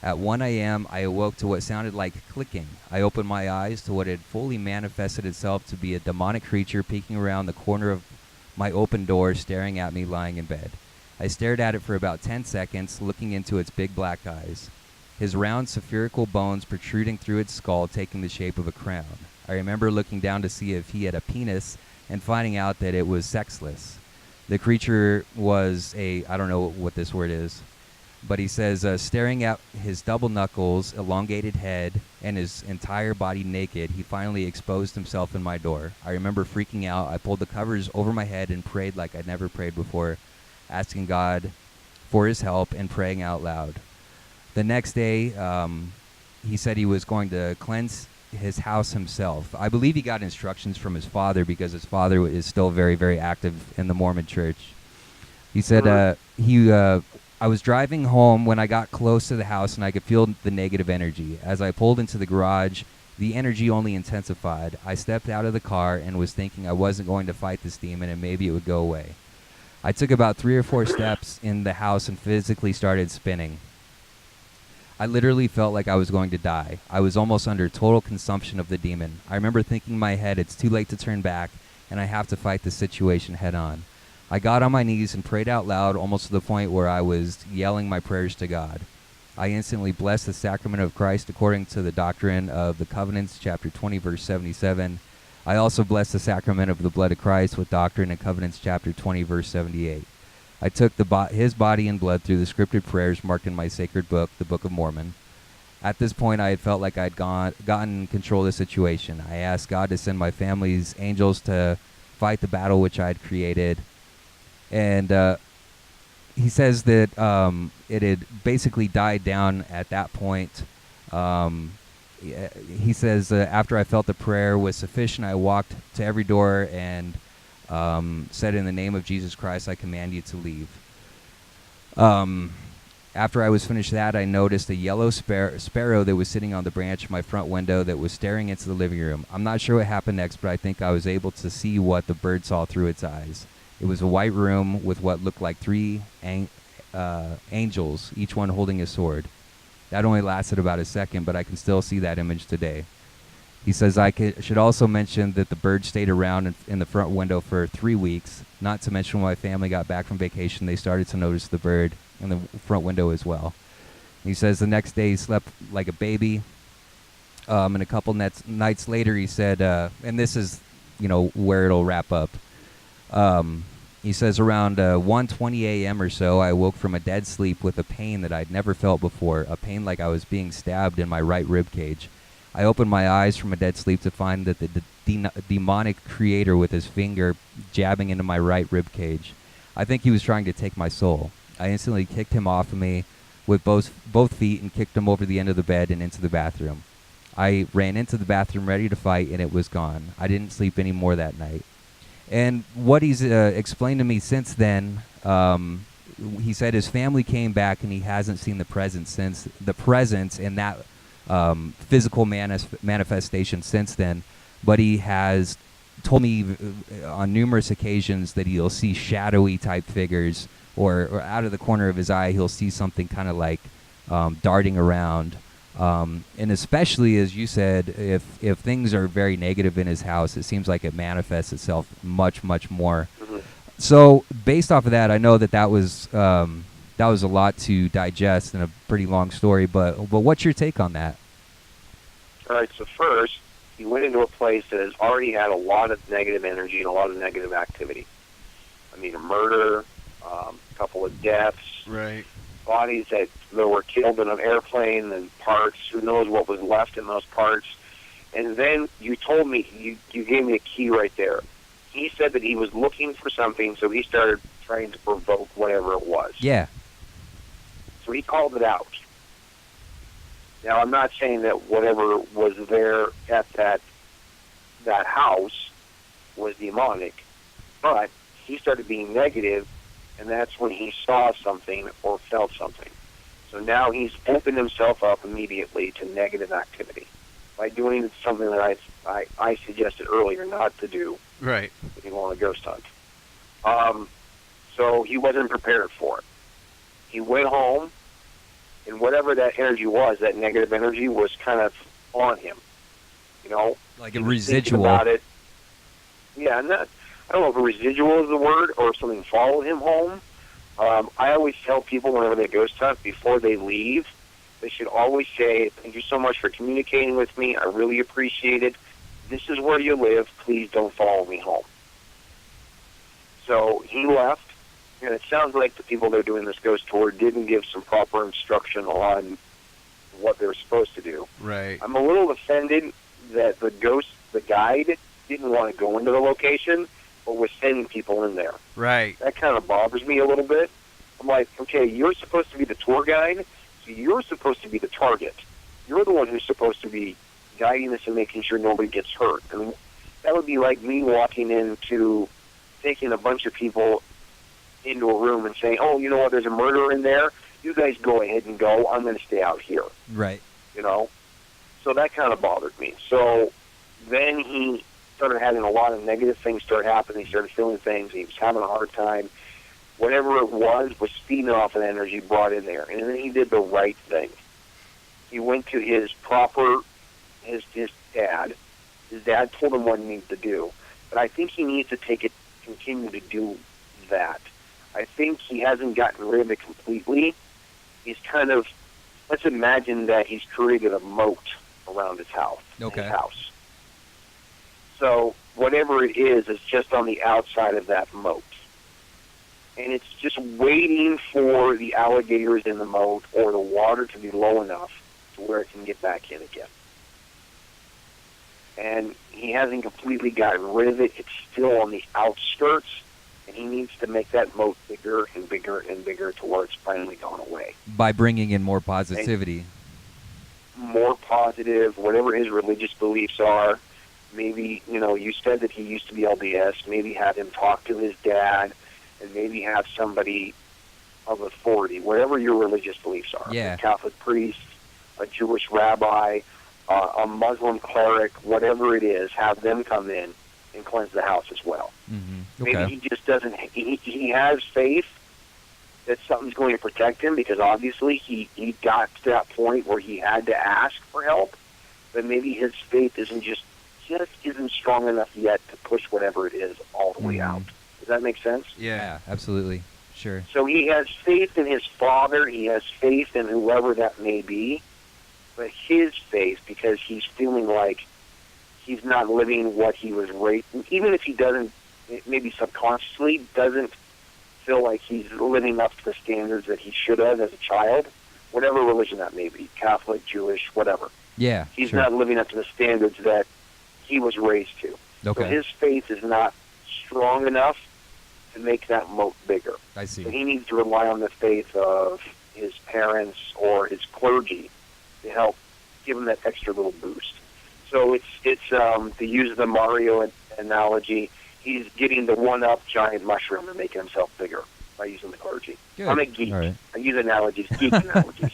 At 1 a.m., I awoke to what sounded like clicking. I opened my eyes to what had fully manifested itself to be a demonic creature peeking around the corner of my open door, staring at me lying in bed. I stared at it for about 10 seconds, looking into its big black eyes, his round spherical bones protruding through its skull, taking the shape of a crown. I remember looking down to see if he had a penis and finding out that it was sexless. The creature was I don't know what this word is, but he says, staring at his double knuckles, elongated head, and his entire body naked, he finally exposed himself in my door. I remember freaking out. I pulled the covers over my head and prayed like I'd never prayed before, asking God for his help and praying out loud. The next day, he said he was going to cleanse his house himself. I believe he got instructions from his father because his father is still very, very active in the Mormon church. He said I was driving home when I got close to the house and I could feel the negative energy. As I pulled into the garage, the energy only intensified. I stepped out of the car and was thinking I wasn't going to fight this demon and maybe it would go away. I took about 3 or 4 steps in the house and physically started spinning. I literally felt like I was going to die. I was almost under total consumption of the demon. I remember thinking in my head, it's too late to turn back and I have to fight the situation head on. I got on my knees and prayed out loud, almost to the point where I was yelling my prayers to God. I instantly blessed the sacrament of Christ according to the doctrine of the Covenants, chapter 20, verse 77. I also blessed the sacrament of the blood of Christ with doctrine in Covenants, chapter 20, verse 78. I took his body and blood through the scripted prayers marked in my sacred book, the Book of Mormon. At this point, I had felt like I'd gotten control of the situation. I asked God to send my family's angels to fight the battle which I had created. And he says that it had basically died down at that point. He says, after I felt the prayer was sufficient, I walked to every door and said, in the name of Jesus Christ, I command you to leave. After I was finished that, I noticed a yellow sparrow that was sitting on the branch of my front window that was staring into the living room. I'm not sure what happened next, but I think I was able to see what the bird saw through its eyes. It was a white room with what looked like 3 angels, each one holding a sword. That only lasted about a second, but I can still see that image today. He says, should also mention that the bird stayed around in the front window for 3 weeks. Not to mention when my family got back from vacation, they started to notice the bird in the front window as well. He says the next day he slept like a baby. And a couple nights later he said, and this is, where it'll wrap up. He says around 1:20 a.m. or so, I woke from a dead sleep with a pain that I'd never felt before, a pain like I was being stabbed in my right rib cage. I opened my eyes from a dead sleep to find that the demonic creator with his finger jabbing into my right rib cage. I think he was trying to take my soul. I instantly kicked him off of me with both feet and kicked him over the end of the bed and into the bathroom. I ran into the bathroom ready to fight, and it was gone. I didn't sleep any more that night. And what he's explained to me since then, he said his family came back and he hasn't seen the presence in that physical manifestation since then. But he has told me on numerous occasions that he'll see shadowy type figures, or out of the corner of his eye he'll see something kind of like darting around. And especially, as you said, if things are very negative in his house, it seems like it manifests itself much, much more. Mm-hmm. So based off of that, I know that was a lot to digest and a pretty long story, but what's your take on that? All right, so first, he went into a place that has already had a lot of negative energy and a lot of negative activity. I mean, a murder, a couple of deaths. Right. Bodies that were killed in an airplane and parts. Who knows what was left in those parts? And then you told me, you gave me a key right there. He said that he was looking for something, so he started trying to provoke whatever it was. Yeah. So he called it out. Now, I'm not saying that whatever was there at that house was demonic, but he started being negative, and that's when he saw something or felt something. So now he's opened himself up immediately to negative activity by doing something that I suggested earlier not to do. Right. If you want a ghost hunt. So he wasn't prepared for it. He went home, and whatever that energy was, that negative energy was kind of on him. You know? Like a residual. About it. Yeah, and I don't know if a residual is the word or if something followed him home. I always tell people whenever they ghost hunt, before they leave, they should always say, "Thank you so much for communicating with me. I really appreciate it. This is where you live. Please don't follow me home." So he left, and it sounds like the people that are doing this ghost tour didn't give some proper instruction on what they're supposed to do. Right. I'm a little offended that the guide, didn't want to go into the location, but was sending people in there. Right. That kind of bothers me a little bit. I'm like, okay, you're supposed to be the tour guide, so you're supposed to be the target. You're the one who's supposed to be guiding us and making sure nobody gets hurt. And that would be like me walking into taking a bunch of people into a room and saying, "Oh, you know what, there's a murderer in there. You guys go ahead and go. I'm going to stay out here." Right. You know? So that kind of bothered me. So then he started having a lot of negative things start happening. He started feeling things. He was having a hard time. Whatever it was feeding off an energy brought in there. And then he did the right thing. He went to his dad. His dad told him what he needed to do. But I think he needs to continue to do that. I think he hasn't gotten rid of it completely. He's kind of, let's imagine that he's created a moat around his house. Okay. His house. So whatever it is just on the outside of that moat. And it's just waiting for the alligators in the moat or the water to be low enough to where it can get back in again. And he hasn't completely gotten rid of it. It's still on the outskirts, and he needs to make that moat bigger and bigger and bigger to where it's finally gone away. By bringing in more positivity. And more positive, whatever his religious beliefs are. Maybe, you said that he used to be LDS. Maybe have him talk to his dad, and maybe have somebody of authority, whatever your religious beliefs are. Yeah. A Catholic priest, a Jewish rabbi, a Muslim cleric, whatever it is, have them come in and cleanse the house as well. Mm-hmm. Okay. Maybe he just doesn't, he has faith that something's going to protect him, because obviously he got to that point where he had to ask for help, but maybe his faith just isn't strong enough yet to push whatever it is all the way out. Does that make sense? Yeah, absolutely. Sure. So he has faith in his father, he has faith in whoever that may be, but his faith, because he's feeling like he's not living what he was raised, even if he doesn't maybe subconsciously doesn't feel like he's living up to the standards that he should have as a child, whatever religion that may be, Catholic, Jewish, whatever. Yeah. He's sure. not living up to the standards that he was raised to. Okay. So his faith is not strong enough to make that moat bigger. I see. So he needs to rely on the faith of his parents or his clergy to help give him that extra little boost. So it's to use the Mario analogy, he's getting the one-up giant mushroom and making himself bigger by using the clergy. Good. I'm a geek. All right. I use analogies, geek analogies.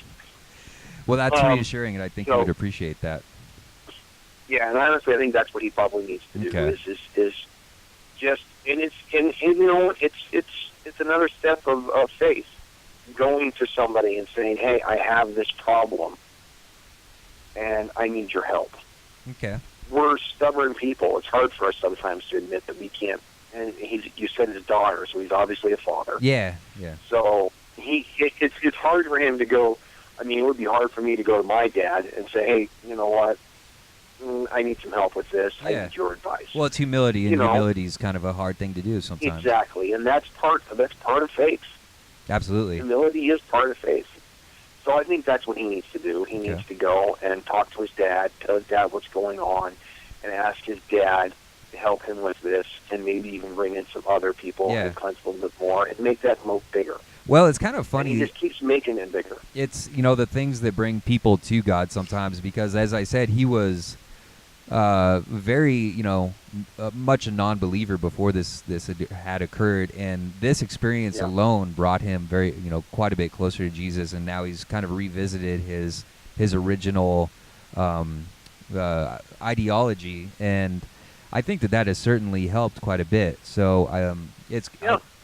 Well, that's reassuring, and I think you so- would appreciate that. Yeah, and honestly, I think that's what he probably needs to do. Okay. Is just and it's another step of faith, going to somebody and saying, "Hey, I have this problem, and I need your help." Okay. We're stubborn people. It's hard for us sometimes to admit that we can't. And you said his daughter, so he's obviously a father. Yeah. Yeah. So it's hard for him to go. I mean, it would be hard for me to go to my dad and say, "Hey, you know what? I need some help with this. I Yeah. need your advice." Well, it's humility, and You know. humility is kind of a hard thing to do sometimes. Exactly, and that's part of faith. Absolutely. Humility is part of faith. So I think that's what he needs to do. He needs to go and talk to his dad, tell his dad what's going on, and ask his dad to help him with this, and maybe even bring in some other people Yeah. and cleanse a little bit more, and make that moat bigger. Well, it's kind of And funny. he just keeps making it bigger. It's the things that bring people to God sometimes, because as I said, he was very much a non-believer before this had occurred, and this experience alone brought him very quite a bit closer to Jesus, and now he's kind of revisited his original ideology, and I think that has certainly helped quite a bit. So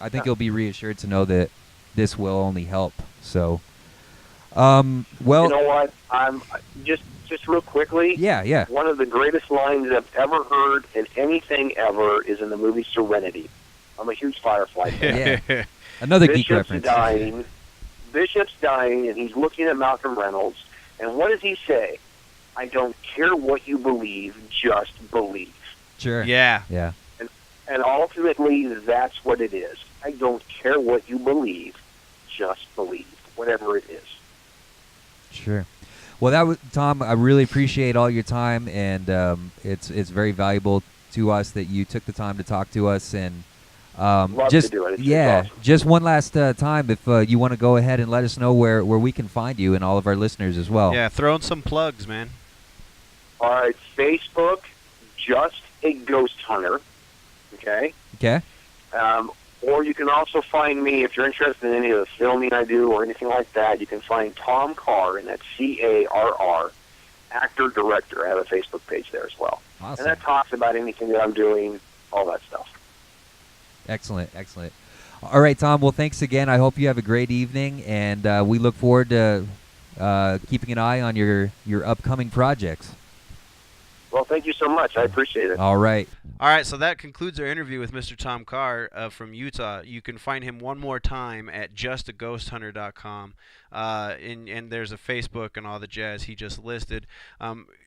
I think he'll be reassured to know that this will only help. So well, You know what? I'm just real quickly. yeah. One of the greatest lines I've ever heard in anything ever is in the movie Serenity. I'm a huge Firefly fan. Yeah. Another geek reference. Bishop's dying, and he's looking at Malcolm Reynolds. And what does he say? "I don't care what you believe, just believe." Sure. Yeah. Yeah. And ultimately, that's what it is. I don't care what you believe, just believe, whatever it is. Sure. Well, that was Tom. I really appreciate all your time, and it's very valuable to us that you took the time to talk to us. And Love just to do it. It's yeah, awesome. just one last time, if you want to go ahead and let us know where we can find you, and all of our listeners as well. Yeah, throw in some plugs, man. All right, Facebook, Just a Ghost Hunter. Okay. Okay. Or you can also find me, if you're interested in any of the filming I do or anything like that, you can find Tom Carr, and that's Carr, actor-director. I have a Facebook page there as well. Awesome. And that talks about anything that I'm doing, all that stuff. Excellent. All right, Tom. Well, thanks again. I hope you have a great evening, and we look forward to keeping an eye on your upcoming projects. Well, thank you so much. I appreciate it. All right. All right, so that concludes our interview with Mr. Tom Carr from Utah. You can find him one more time at justaghosthunter.com, and there's a Facebook and all the jazz he just listed.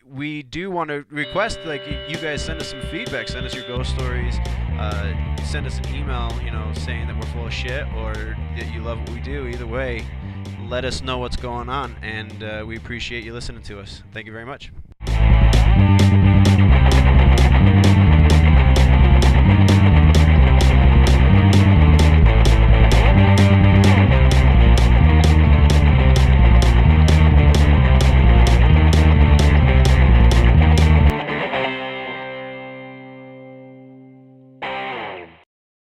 We do want to request, you guys send us some feedback, send us your ghost stories, send us an email, saying that we're full of shit or that you love what we do. Either way, let us know what's going on, and we appreciate you listening to us. Thank you very much.